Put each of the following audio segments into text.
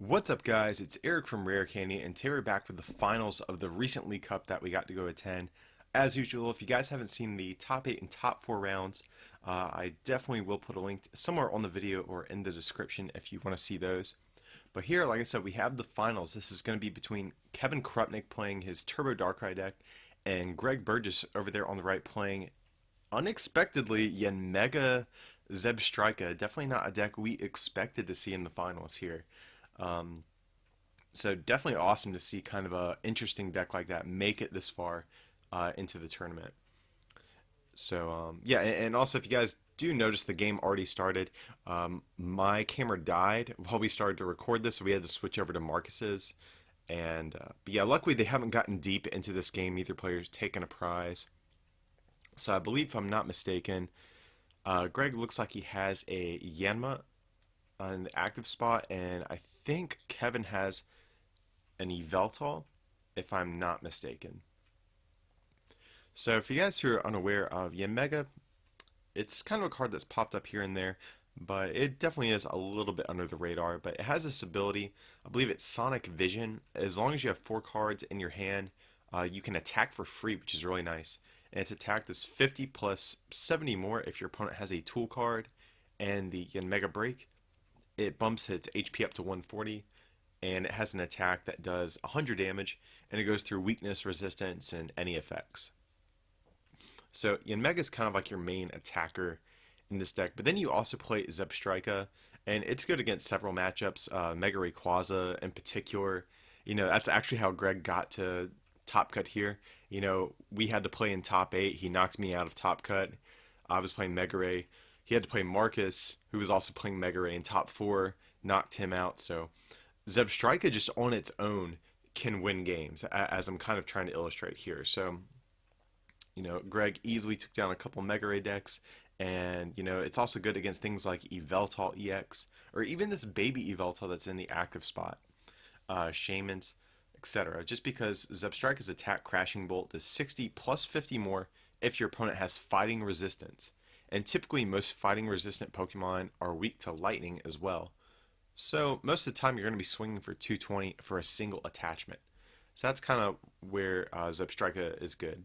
What's up, guys? It's Eric from Rare Candy, and today we're back with the finals of the recent League Cup that we got to go attend. As usual, if you guys haven't seen the top 8 and top 4 rounds, I definitely will put a link somewhere on the video or in the description if you want to see those. But here, like I said, we have the finals. This is going to be between Kevin Krupnik playing his Turbo Darkrai deck, and Greg Burgess over there on the right playing, unexpectedly, Yanmega Zebstrika. Definitely not a deck we expected to see in the finals here. Um, so definitely awesome to see kind of a interesting deck like that make it this far into the tournament. So yeah, and also if you guys do notice the game already started, my camera died while we started to record this, so we had to switch over to Marcus's. And but yeah, luckily they haven't gotten deep into this game. Neither player's taken a prize. So I believe, if I'm not mistaken, Greg looks like he has a Yanma in the active spot, and I think Kevin has an Yveltal, if I'm not mistaken. So for you guys who are unaware of Yanmega, it's kind of a card that's popped up here and there, but it definitely is a little bit under the radar. But it has this ability, I believe it's Sonic Vision. As long as you have 4 cards in your hand, you can attack for free, which is really nice. And its attack is 50 plus 70 more if your opponent has a tool card. And the Yanmega BREAK, it bumps its HP up to 140, and it has an attack that does 100 damage, and it goes through weakness, resistance, and any effects. So Yanmega is kind of like your main attacker in this deck, but then you also play Zebstrika, and it's good against several matchups. Mega Rayquaza in particular, that's actually how Greg got to top cut here. We had to play in top 8. He knocked me out of top cut. I was playing Mega Ray. He had to play Marcus, who was also playing Mega Ray in top 4, knocked him out. So Zebstrika just on its own can win games, as I'm kind of trying to illustrate here. So, Greg easily took down a couple Mega Ray decks, and, it's also good against things like Yveltal EX, or even this baby Yveltal that's in the active spot, Shamans, etc. Just because Zebstrika's attack Crashing Bolt does 60 plus 50 more if your opponent has fighting resistance. And typically most fighting resistant Pokemon are weak to lightning as well. So most of the time you're going to be swinging for 220 for a single attachment. So that's kind of where Zebstrika is good.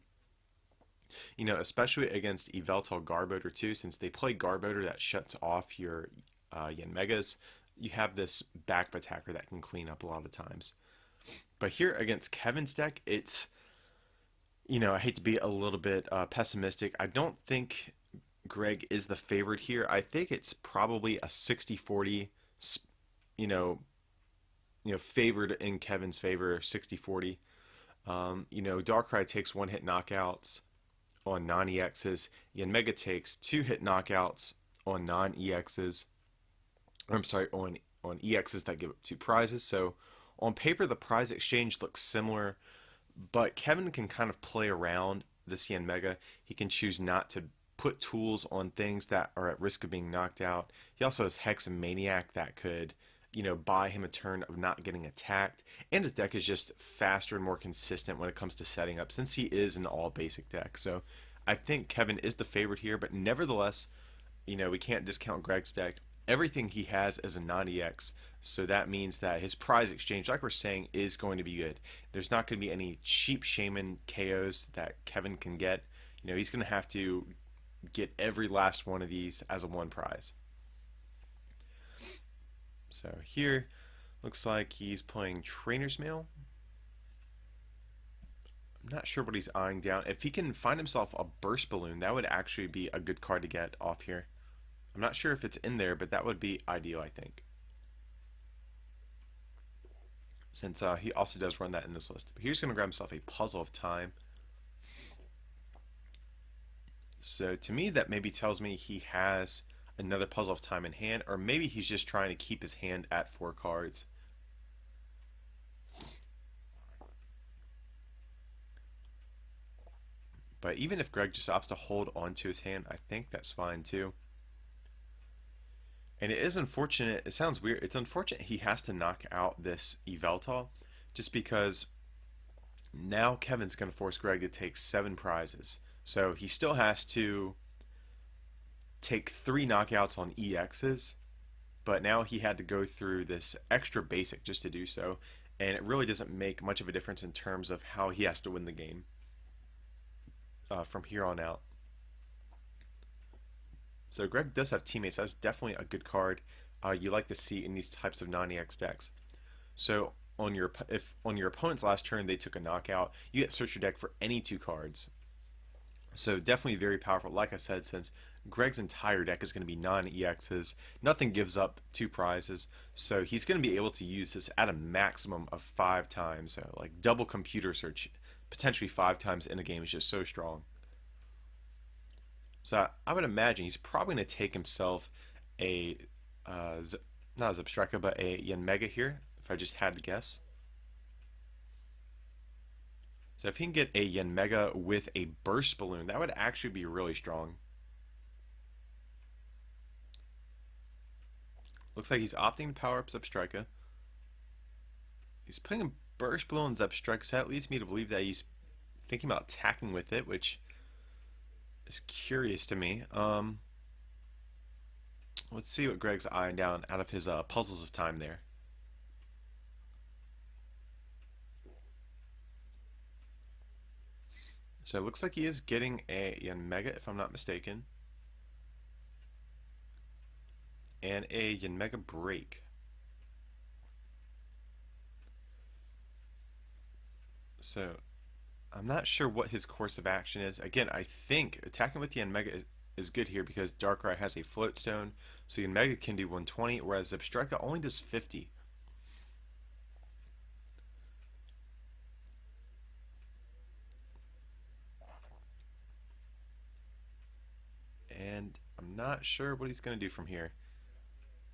Especially against Yveltal Garbodor too, since they play Garbodor that shuts off your Yanmegas, you have this backup attacker that can clean up a lot of times. But here against Kevin's deck, it's, I hate to be a little bit pessimistic. I don't think Greg is the favorite here. I think it's probably a 60-40, favored in Kevin's favor, 60-40. Darkrai takes 1-hit knockouts on non-EXs. Yanmega takes 2-hit knockouts on non-EXs. I'm sorry, on EXs that give up 2 prizes. So on paper, the prize exchange looks similar, but Kevin can kind of play around this Yanmega. He can choose not to put tools on things that are at risk of being knocked out. He also has Hexamaniac that could, buy him a turn of not getting attacked. And his deck is just faster and more consistent when it comes to setting up, since he is an all-basic deck. So I think Kevin is the favorite here, but nevertheless, we can't discount Greg's deck. Everything he has is a non-EX, so that means that his prize exchange, like we're saying, is going to be good. There's not going to be any cheap Shaman KOs that Kevin can get. He's going to have to get every last one of these as a 1 prize. So here, looks like he's playing Trainer's Mail. I'm not sure what he's eyeing down. If he can find himself a Burst Balloon, that would actually be a good card to get off here. I'm not sure if it's in there, but that would be ideal, I think. Since he also does run that in this list. But he's going to grab himself a Puzzle of Time. So to me, that maybe tells me he has another Puzzle of Time in hand, or maybe he's just trying to keep his hand at 4 cards. But even if Greg just opts to hold onto his hand, I think that's fine too. And it is unfortunate, it sounds weird, it's unfortunate he has to knock out this Yveltal, just because now Kevin's going to force Greg to take 7 prizes. So he still has to take 3 knockouts on EXs, but now he had to go through this extra basic just to do so, and it really doesn't make much of a difference in terms of how he has to win the game from here on out. So Greg does have teammates. That's definitely a good card you like to see in these types of non-EX decks. So if on your opponent's last turn they took a knockout, you get search your deck for any 2 cards. So definitely very powerful. Like I said, since Greg's entire deck is going to be non-EXs, nothing gives up 2 prizes. So he's going to be able to use this at a maximum of 5 times. So like double computer search, potentially 5 times in a game is just so strong. So I would imagine he's probably going to take himself a, not a Zebstrika, but a Yanmega here, if I just had to guess. So if he can get a Yanmega with a Burst Balloon, that would actually be really strong. Looks like he's opting to power up Zebstrika. He's putting a Burst Balloon on Zebstrika, so that leads me to believe that he's thinking about attacking with it, which is curious to me. Let's see what Greg's eyeing down out of his puzzles of time there. So it looks like he is getting a Yanmega, if I'm not mistaken. And a Yanmega BREAK. So I'm not sure what his course of action is. Again, I think attacking with the Yanmega is good here because Darkrai has a Float Stone, so Yanmega can do 120, whereas Zebstrika only does 50. And I'm not sure what he's going to do from here.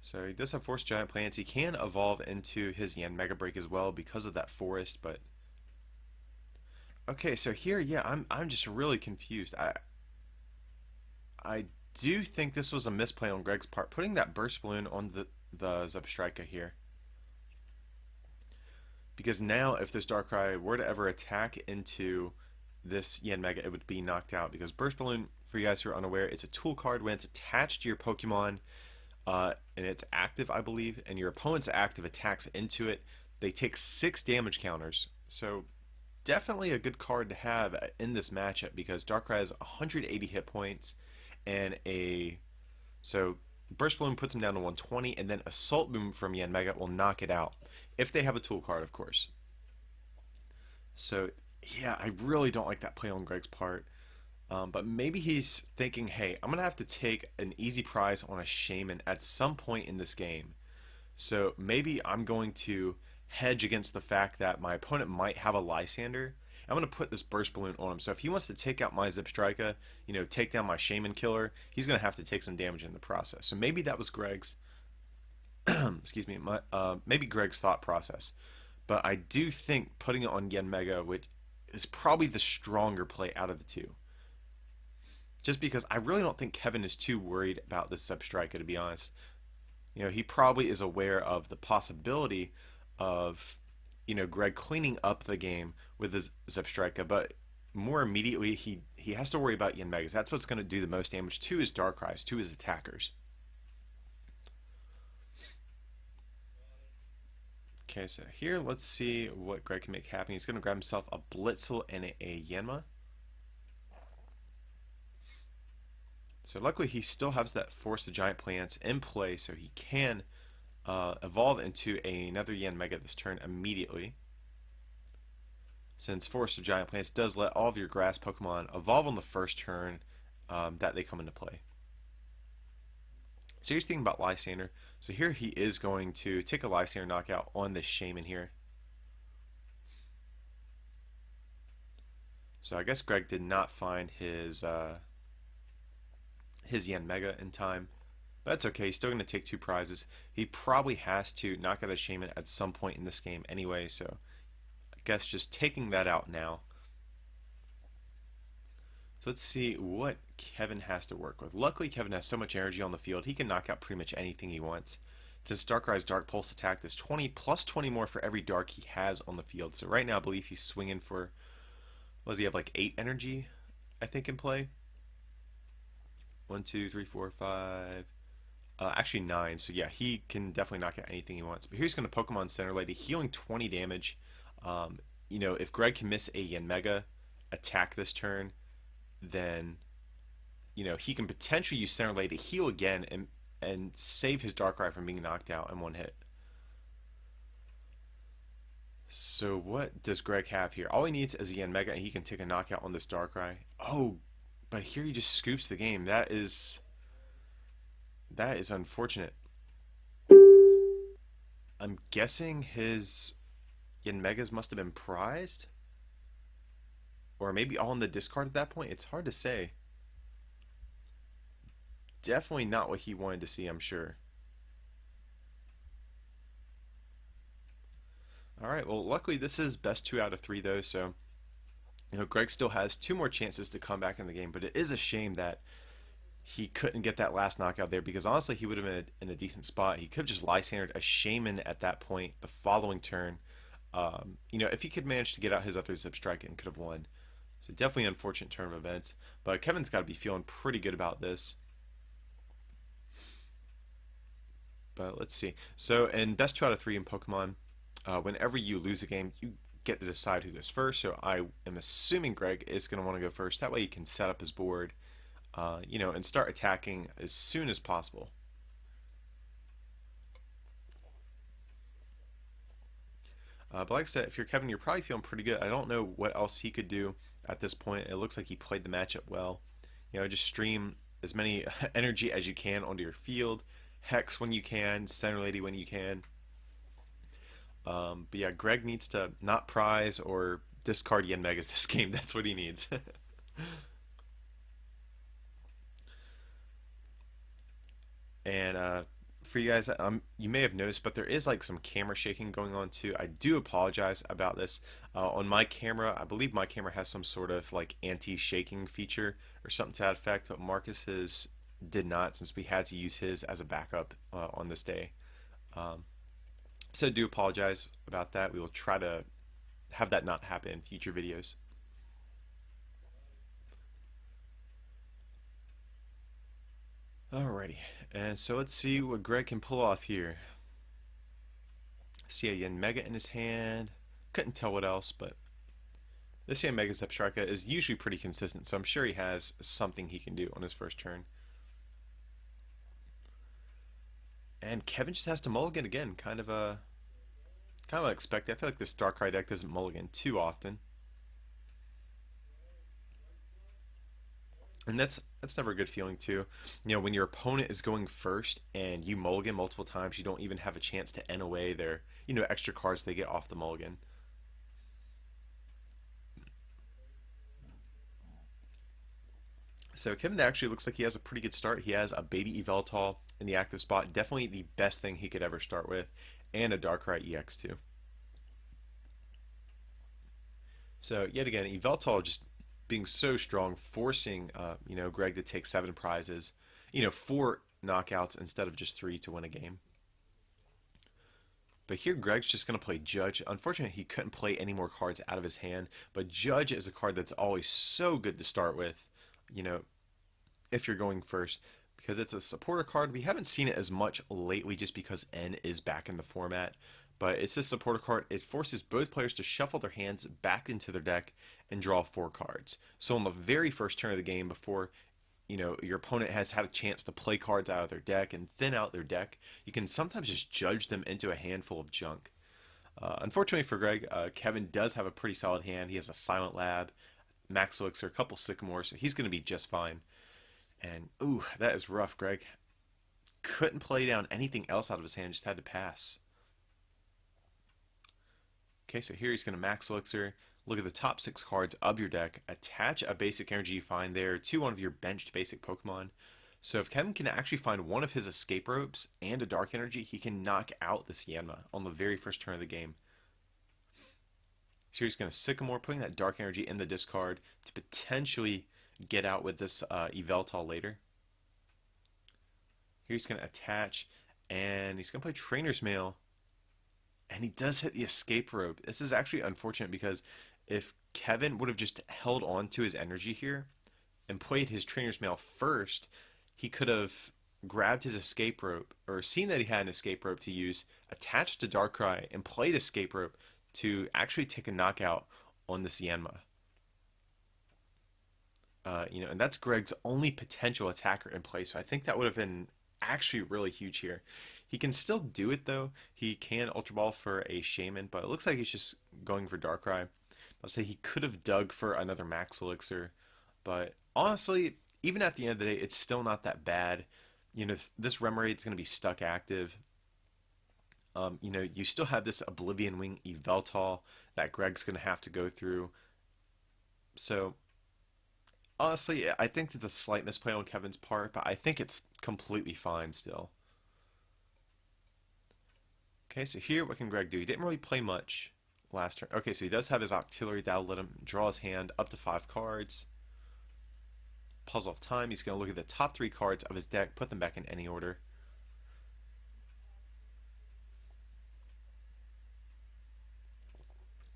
So he does have Force Giant Plants. He can evolve into his Yanmega BREAK as well because of that forest, but okay, so here, yeah, I'm just really confused. I do think this was a misplay on Greg's part, putting that Burst Balloon on the Zebstrika here. Because now, if this Darkrai were to ever attack into this Yanmega, it would be knocked out. Because Burst Balloon, for you guys who are unaware, it's a tool card when it's attached to your Pokemon, and it's active, I believe, and your opponent's active attacks into it, they take 6 damage counters. So definitely a good card to have in this matchup because Darkrai has 180 hit points, and so Burst Balloon puts him down to 120, and then Assault Boom from Yanmega will knock it out if they have a tool card, of course. So yeah, I really don't like that play on Greg's part. But maybe he's thinking, hey, I'm going to have to take an easy prize on a Shaman at some point in this game. So maybe I'm going to hedge against the fact that my opponent might have a Lysander. I'm going to put this Burst Balloon on him. So if he wants to take out my Zebstrika, take down my Shaman Killer, he's going to have to take some damage in the process. So maybe that was Greg's, excuse me, maybe Greg's thought process. But I do think putting it on Yanmega, which is probably the stronger play out of the two. Just because I really don't think Kevin is too worried about this Zebstrika, to be honest. He probably is aware of the possibility of, Greg cleaning up the game with his Zebstrika, but more immediately he has to worry about Yanmegas. That's what's going to do the most damage to his Darkrai's, to his attackers. Okay, so here let's see what Greg can make happen. He's going to grab himself a Blitzel and a Yanma. So luckily he still has that Force of Giant Plants in play, so he can evolve into another Yanmega this turn immediately. Since Force of Giant Plants does let all of your grass Pokemon evolve on the first turn that they come into play. So here's thinking about Lysander. So here he is going to take a Lysander knockout on this Shaman here. So I guess Greg did not find his Yanmega in time. But that's okay, he's still going to take 2 prizes. He probably has to knock out a Shaman at some point in this game anyway, so I guess just taking that out now. So let's see what Kevin has to work with. Luckily, Kevin has so much energy on the field, he can knock out pretty much anything he wants. Since Darkrai's Dark Pulse attack is 20 plus 20 more for every Dark he has on the field. So right now I believe he's swinging for, what does he have, like 8 energy, I think, in play? 1, 2, 3, 4, 5. Actually 9. So yeah, he can definitely knock out anything he wants. But here's going to Pokemon Center Lady, healing 20 damage. Um, if Greg can miss a Yanmega attack this turn, then he can potentially use Center Lady to heal again and save his Darkrai from being knocked out in one hit. So what does Greg have here? All he needs is a Yanmega, and he can take a knockout on this Darkrai. Oh, but here he just scoops the game. That is unfortunate. I'm guessing his Yanmegas must have been prized, or maybe all in the discard at that point. It's hard to say. Definitely not what he wanted to see, I'm sure. Alright, well, luckily this is best 2 out of 3, though, so Greg still has 2 more chances to come back in the game, but it is a shame that he couldn't get that last knockout there, because honestly he would have been in a decent spot. He could have just Lysandered a Shaman at that point the following turn. If he could manage to get out his other Zebstrika and could have won. So definitely an unfortunate turn of events, but Kevin's got to be feeling pretty good about this. But let's see. So in best 2 out of 3 in Pokemon, whenever you lose a game, you get to decide who goes first. So I am assuming Greg is going to want to go first. That way he can set up his board, and start attacking as soon as possible. But like I said, if you're Kevin, you're probably feeling pretty good. I don't know what else he could do at this point. It looks like he played the matchup well. Just stream as many energy as you can onto your field. Hex when you can, Center Lady when you can. But yeah, Greg needs to not prize or discard Yanmegas this game. That's what he needs. And for you guys, you may have noticed, but there is like some camera shaking going on too. I do apologize about this. On my camera, I believe my camera has some sort of like anti-shaking feature or something to that effect, but Marcus's did not, since we had to use his as a backup on this day. So I do apologize about that. We will try to have that not happen in future videos. Alrighty, and so let's see what Greg can pull off here. See a Yanmega in his hand. Couldn't tell what else, but this Yanmega Zebstrika is usually pretty consistent, so I'm sure he has something he can do on his first turn. And Kevin just has to mulligan again, kind of unexpected. I feel like this Darkrai deck doesn't mulligan too often. And that's never a good feeling too. When your opponent is going first and you mulligan multiple times, you don't even have a chance to end away their extra cards they get off the mulligan. So Kevin actually looks like he has a pretty good start. He has a baby Yveltal in the active spot, definitely the best thing he could ever start with, and a Darkrai EX too. So yet again, Yveltal just being so strong, forcing Greg to take 7 prizes, 4 knockouts instead of just 3 to win a game. But here Greg's just going to play Judge. Unfortunately, he couldn't play any more cards out of his hand, but Judge is a card that's always so good to start with, if you're going first, because it's a supporter card. We haven't seen it as much lately just because N is back in the format, but it's a supporter card. It forces both players to shuffle their hands back into their deck and draw 4 cards. So on the very first turn of the game, before your opponent has had a chance to play cards out of their deck and thin out their deck, you can sometimes just judge them into a handful of junk. Unfortunately for Greg, Kevin does have a pretty solid hand. He has a Silent Lab, Max Elixir, a couple Sycamores, so he's going to be just fine. And, ooh, that is rough, Greg. Couldn't play down anything else out of his hand, just had to pass. Okay, so here he's going to Max Elixir. Look at the top 6 cards of your deck. Attach a basic energy you find there to one of your benched basic Pokemon. So if Kevin can actually find one of his escape ropes and a dark energy, he can knock out this Yanma on the very first turn of the game. So he's going to Sycamore, putting that dark energy in the discard to potentially get out with this Yveltal later. Here he's going to attach, and he's going to play Trainer's Mail. And he does hit the escape rope. This is actually unfortunate because if Kevin would have just held on to his energy here and played his Trainer's Mail first, he could have grabbed his escape rope, or seen that he had an escape rope to use, attached to Darkrai, and played escape rope to actually take a knockout on this Yanma. And that's Greg's only potential attacker in play, so I think that would have been actually really huge here. He can still do it though. He can Ultra Ball for a Shaman, but it looks like he's just going for Darkrai. I'll say he could have dug for another Max Elixir, but honestly, even at the end of the day, it's still not that bad. This Remoraid's going to be stuck active. You still have this Oblivion Wing Yveltal that Greg's going to have to go through. So honestly, I think it's a slight misplay on Kevin's part, but I think it's completely fine still. Okay, so here what can Greg do? He didn't really play much last turn. Okay, so he does have his Octillery. That'll let him draw his hand up to 5 cards. Pause off time. He's going to look at the top 3 cards of his deck, put them back in any order.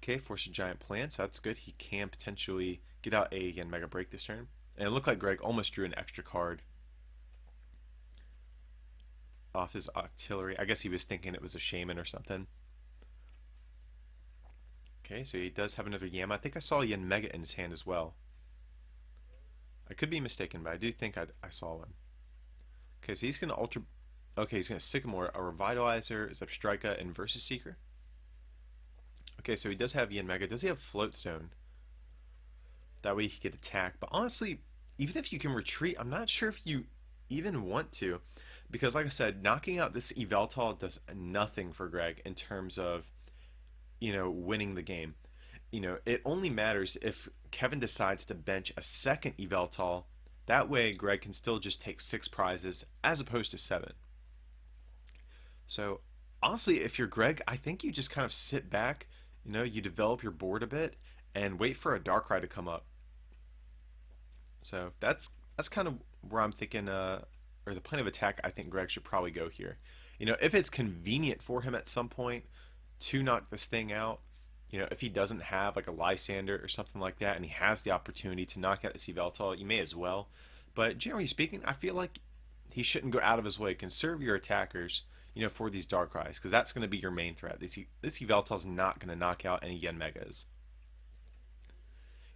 Okay, force a Giant Plant, so that's good. He can potentially get out a Yanmega BREAK this turn. And it looked like Greg almost drew an extra card off his Octillery. I guess he was thinking it was a Shaman or something. Okay, so he does have another Yama. I think I saw a Yanmega in his hand as well. I could be mistaken, but I do think I saw one. Okay, so he's going to Ultra... Okay, he's going to Sycamore, a Revitalizer, Zebstrika, and Versus Seeker. Okay, so he does have Yanmega. Does he have Floatstone? That way he could attack. But honestly, even if you can retreat, I'm not sure if you even want to. Because like I said, knocking out this Yveltal does nothing for Greg in terms of, winning the game. It only matters if Kevin decides to bench a second Yveltal. That way Greg can still just take 6 prizes as opposed to 7. So honestly, if you're Greg, I think you just kind of sit back, you develop your board a bit and wait for a Darkrai to come up. So that's kind of where I'm thinking, or the plan of attack I think Greg should probably go here. If it's convenient for him at some point to knock this thing out, if he doesn't have like a Lysander or something like that and he has the opportunity to knock out this Yveltal, you may as well. But generally speaking, I feel like he shouldn't go out of his way. Conserve your attackers, for these Darkrai's, because that's going to be your main threat. This Yveltal is not going to knock out any Yanmegas.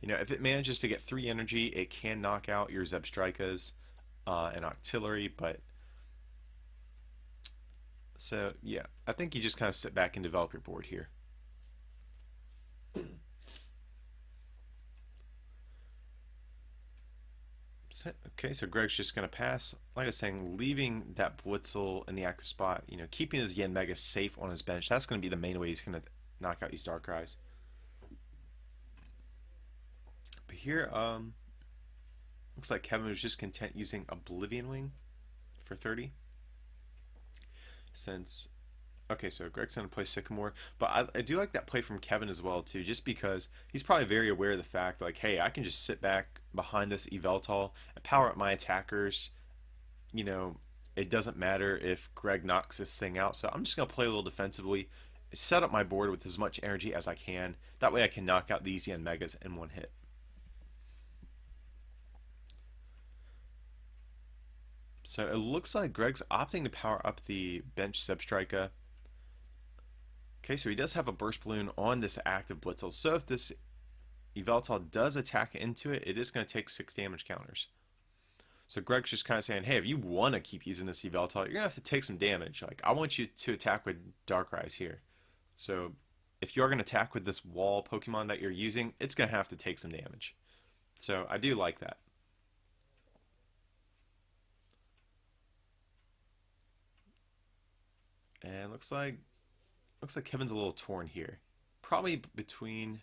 If it manages to get 3 energy, it can knock out your Zebstrikas and Octillery, but... So, yeah, I think you just kind of sit back and develop your board here. Okay, so Greg's just going to pass. Like I was saying, leaving that Blitzel in the active spot, keeping his Yanmega safe on his bench, that's going to be the main way he's going to knock out these Darkrai's. But here, looks like Kevin was just content using Oblivion Wing for 30. Okay, so Greg's going to play Sycamore, but I do like that play from Kevin as well too, just because he's probably very aware of the fact, like, hey, I can just sit back behind this Yveltal and power up my attackers. It doesn't matter if Greg knocks this thing out, so I'm just going to play a little defensively, set up my board with as much energy as I can. That way I can knock out these Yanmegas in one hit. So it looks like Greg's opting to power up the bench Zebstrika. Okay, so he does have a Burst Balloon on this active Blitzel. So if this Yveltal does attack into it, it is going to take 6 damage counters. So Greg's just kind of saying, hey, if you want to keep using this Yveltal, you're going to have to take some damage. Like, I want you to attack with Darkrai's here. So if you're going to attack with this wall Pokemon that you're using, it's going to have to take some damage. So I do like that. And looks like Kevin's a little torn here. Probably between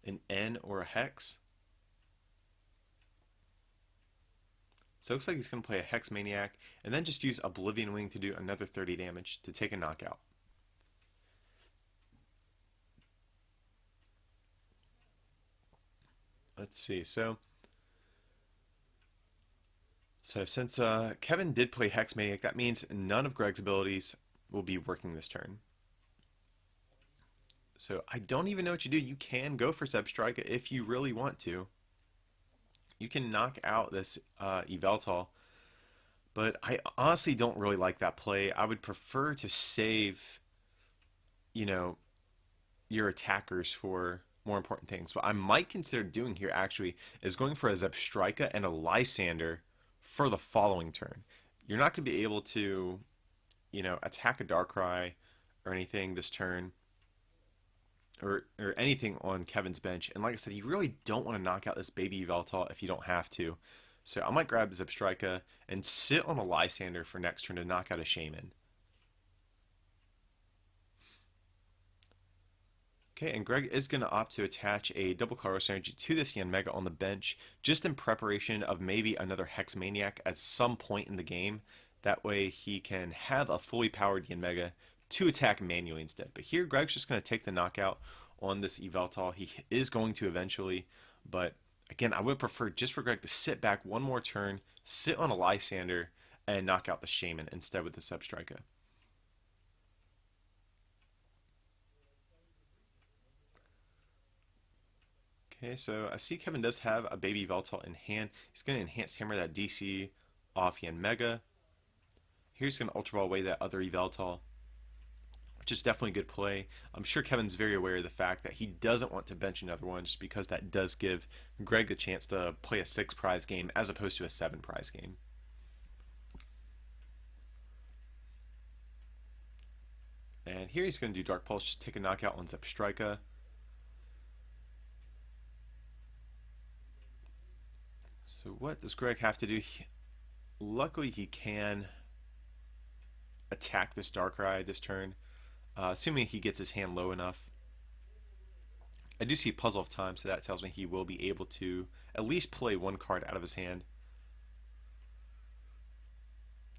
an N or a Hex. So it looks like he's going to play a Hex Maniac and then just use Oblivion Wing to do another 30 damage to take a knockout. Let's see. So since Kevin did play Hex Maniac, that means none of Greg's abilities will be working this turn. So I don't even know what you do. You can go for Zebstrika if you really want to. You can knock out this Yveltal, But I honestly don't really like that play. I would prefer to save, you know, your attackers for more important things. What I might consider doing here actually is going for a Zebstrika and a Lysander for the following turn. You're not going to be able to, attack a Darkrai or anything this turn, or anything on Kevin's bench. And like I said, you really don't want to knock out this baby Yveltal if you don't have to. So I might grab Zebstrika and sit on a Lysander for next turn to knock out a Shaman. Okay, and Greg is going to opt to attach a double Colorless Energy to this Yanmega on the bench, just in preparation of maybe another Hex Maniac at some point in the game. That way he can have a fully powered Yanmega to attack manually instead. But here, Greg's just going to take the knockout on this Yveltal. He is going to eventually, but again, I would prefer just for Greg to sit back one more turn, sit on a Lysander, and knock out the Shaman instead with the Zebstrika. Okay, so I see Kevin does have a baby Yveltal in hand. He's going to Enhanced Hammer that DC off Yanmega. Here's going to Ultra Ball away that other Yveltal, which is definitely a good play. I'm sure Kevin's very aware of the fact that he doesn't want to bench another one just because that does give Greg the chance to play a 6 prize game as opposed to a 7 prize game. And here he's going to do Dark Pulse, just take a knockout on Zebstrika. So what does Greg have to do? Luckily he can attack this Darkrai this turn, assuming he gets his hand low enough. I do see Puzzle of Time, so that tells me he will be able to at least play one card out of his hand.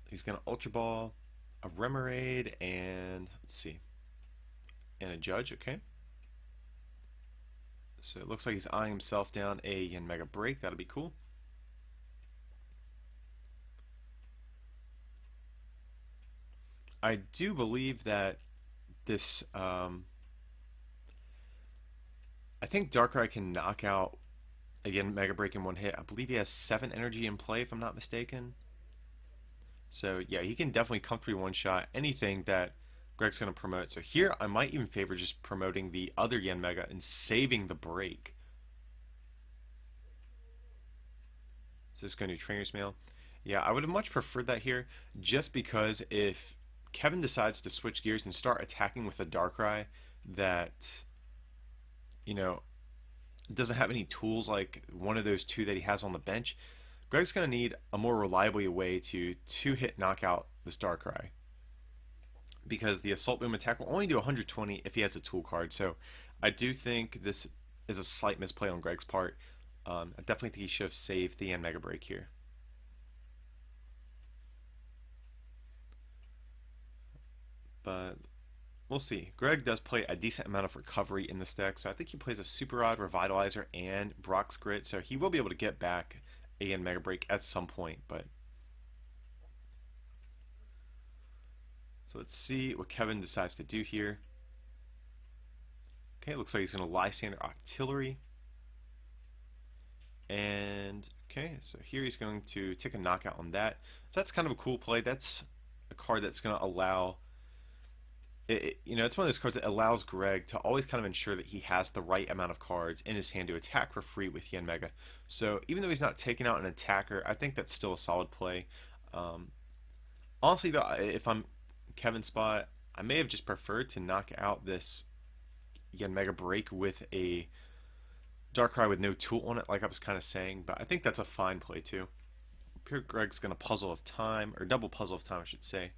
He's going to Ultra Ball, a Remoraid, and let's see, and a Judge, okay. So it looks like he's eyeing himself down a Yanmega BREAK, that'll be cool. I do believe that this, I think Darkrai can knock out, again, Mega BREAK in one hit. I believe he has 7 energy in play, if I'm not mistaken. So yeah, he can definitely comfortably one-shot anything that Greg's going to promote. So here, I might even favor just promoting the other Yanmega and saving the BREAK. So this is going to do Trainer's Mail. Yeah, I would have much preferred that here, just because if Kevin decides to switch gears and start attacking with a Darkrai that, doesn't have any tools like one of those 2 that he has on the bench, Greg's going to need a more reliable way to 2-hit knockout this Darkrai. Because the Assault Boom attack will only do 120 if he has a tool card. So I do think this is a slight misplay on Greg's part. I definitely think he should have saved the Yanmega BREAK here. But we'll see. Greg does play a decent amount of recovery in this deck, so I think he plays a Super Rod, Revitalizer, and Brock's Grit, so he will be able to get back a Yanmega BREAK at some point. But so let's see what Kevin decides to do here. Okay, looks like he's going to Lysander Octillery. And okay, so here he's going to take a knockout on that. So that's kind of a cool play. That's a card that's going to allow it's one of those cards that allows Greg to always kind of ensure that he has the right amount of cards in his hand to attack for free with Yanmega. So even though he's not taking out an attacker, I think that's still a solid play. Honestly, though, if I'm Kevin's spot, I may have just preferred to knock out this Yanmega BREAK with a Darkrai with no tool on it, like I was kind of saying, but I think that's a fine play too. Here Greg's going to Puzzle of Time, or double Puzzle of Time, I should say.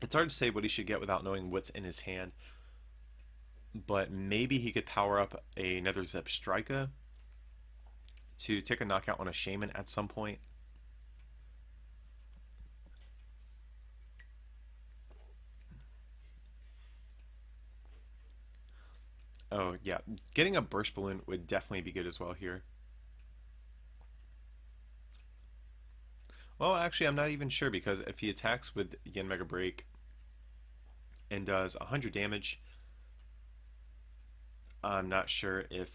It's hard to say what he should get without knowing what's in his hand, but maybe he could power up another Zebstrika to take a knockout on a Shaman at some point. Oh yeah, getting a Burst Balloon would definitely be good as well here. Well, actually, I'm not even sure, because if he attacks with Yanmega BREAK and does 100 damage, I'm not sure if...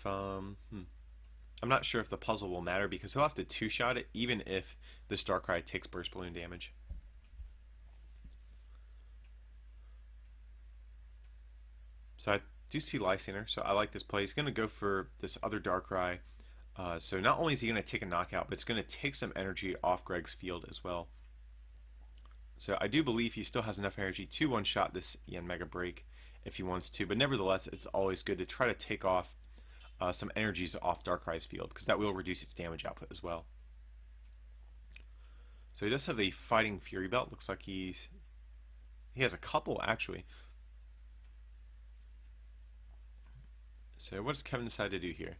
I'm not sure if the puzzle will matter because he'll have to two-shot it even if this Darkrai takes Burst Balloon damage. So I do see Lysander, so I like this play. He's going to go for this other Darkrai. So not only is he going to take a knockout, but it's going to take some energy off Greg's field as well. So I do believe he still has enough energy to one-shot this Yanmega BREAK if he wants to, but nevertheless, it's always good to try to take off some energies off Darkrai's field, because that will reduce its damage output as well. So he does have a Fighting Fury Belt. Looks like he has a couple, actually. So what does Kevin decide to do here?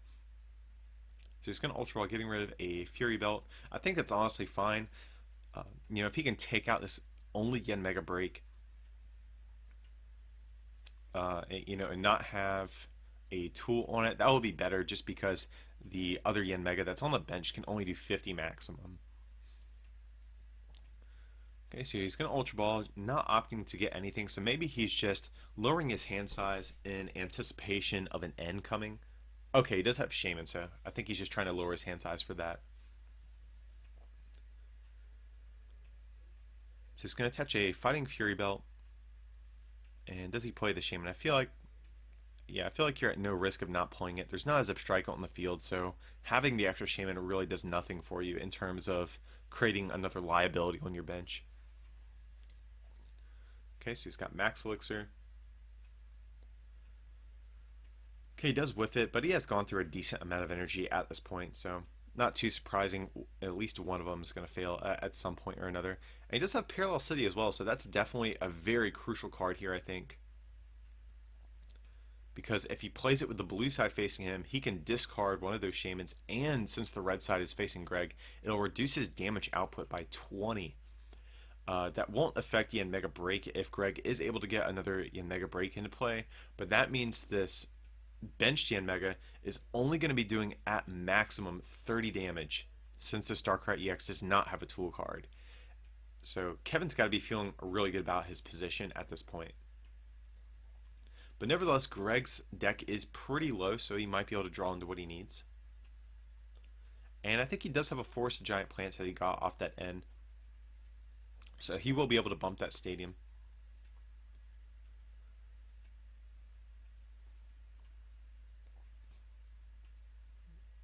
So he's going to Ultra Ball, getting rid of a Fury Belt. I think that's honestly fine. You know, if he can take out this only Yanmega BREAK, you know, and not have a tool on it, that will be better, just because the other Yanmega that's on the bench can only do 50 maximum. Okay, so he's going to Ultra Ball, not opting to get anything, so maybe he's just lowering his hand size in anticipation of an end coming. Okay, he does have Shaman, so I think he's just trying to lower his hand size for that. So he's going to attach a Fighting Fury Belt. And does he play the Shaman? I feel like you're at no risk of not playing it. There's not a Zebstrika on the field, so having the extra Shaman really does nothing for you in terms of creating another liability on your bench. Okay, so he's got Max Elixir. Okay, he does whiff it, but he has gone through a decent amount of energy at this point, so not too surprising. At least one of them is going to fail at some point or another. And he does have Parallel City as well, so that's definitely a very crucial card here, I think. Because if he plays it with the blue side facing him, he can discard one of those Shamans, and since the red side is facing Greg, it'll reduce his damage output by 20. That won't affect Yanmega BREAK if Greg is able to get another Yanmega BREAK into play, but that means this benched Yanmega is only going to be doing at maximum 30 damage, since this Darkrai EX does not have a tool card. So Kevin's got to be feeling really good about his position at this point. But nevertheless, Greg's deck is pretty low, so he might be able to draw into what he needs. And I think he does have a Forest of Giant Plants that he got off that end, so he will be able to bump that stadium.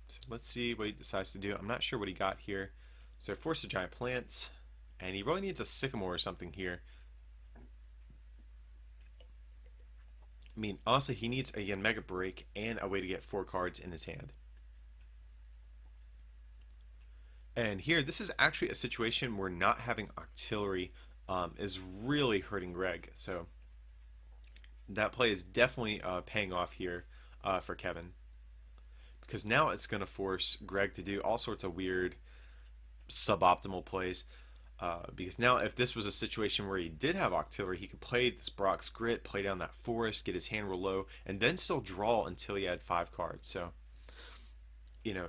So let's see what he decides to do. I'm not sure what he got here. So Forest of Giant Plants, and he really needs a Sycamore or something here. I mean, honestly, he needs a Yanmega BREAK and a way to get 4 cards in his hand. And here, this is actually a situation where not having Octillery is really hurting Greg. So that play is definitely paying off here for Kevin. Because now it's going to force Greg to do all sorts of weird suboptimal plays. Because now if this was a situation where he did have Octillery, he could play this Brock's Grit, play down that Forest, get his hand real low, and then still draw until he had 5 cards. So, you know,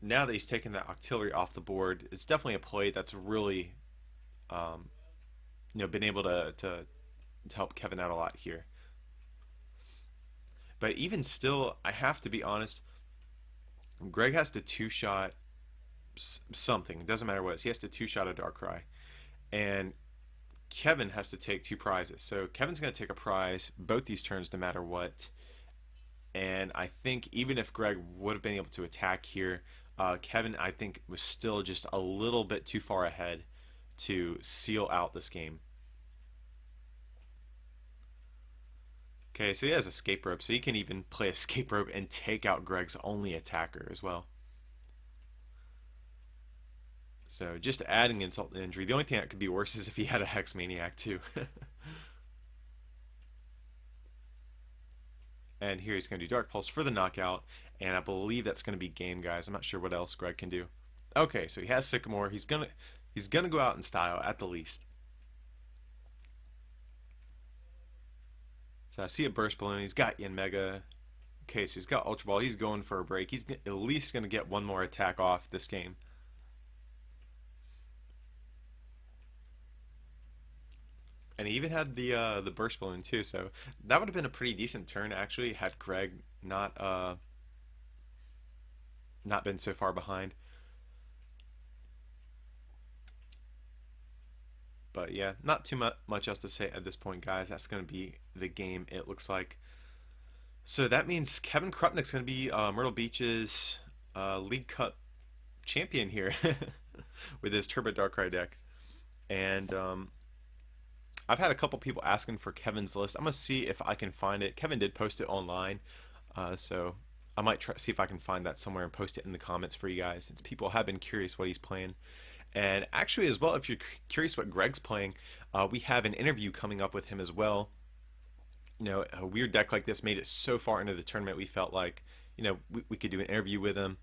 now that he's taken that Octillery off the board, it's definitely a play that's really, you know, been able to help Kevin out a lot here. But even still, I have to be honest, Greg has to two-shot something. It doesn't matter what it is. He has to two-shot a Darkrai. And Kevin has to take 2 prizes. So Kevin's going to take a prize both these turns no matter what. And I think even if Greg would have been able to attack here, Kevin, I think, was still just a little bit too far ahead to seal out this game. Okay, so he has Escape Rope, so he can even play Escape Rope and take out Greg's only attacker as well. So just adding insult to injury. The only thing that could be worse is if he had a Hex Maniac too. And here he's going to do Dark Pulse for the knockout, and I believe that's going to be game, guys. I'm not sure what else Greg can do. Okay, so he has Sycamore. He's gonna go out in style at the least. So I see a Burst Balloon. He's got Yanmega. Okay, so he's got Ultra Ball. He's going for a break. He's at least going to get one more attack off this game. And he even had the Burst Balloon too, so that would have been a pretty decent turn actually had Greg not not been so far behind. But yeah, not too much else to say at this point, guys. That's going to be the game, it looks like. So that means Kevin Krupnik's going to be Myrtle Beach's League Cup champion here with his Turbo Darkrai deck. And I've had a couple people asking for Kevin's list. I'm going to see if I can find it. Kevin did post it online, so I might try see if I can find that somewhere and post it in the comments for you guys, since people have been curious what he's playing. And actually, as well, if you're curious what Greg's playing, we have an interview coming up with him as well. You know, a weird deck like this made it so far into the tournament, we felt like, you know, we could do an interview with him,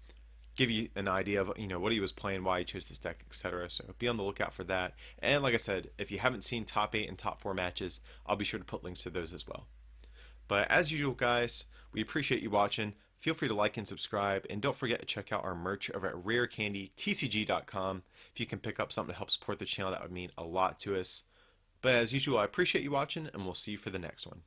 give you an idea of, you know, what he was playing, why he chose this deck, etc. So be on the lookout for that. And like I said, if you haven't seen top 8 and top 4 matches, I'll be sure to put links to those as well. But as usual, guys, we appreciate you watching. Feel free to like and subscribe, and don't forget to check out our merch over at rarecandytcg.com. If you can pick up something to help support the channel, that would mean a lot to us. But as usual, I appreciate you watching, and we'll see you for the next one.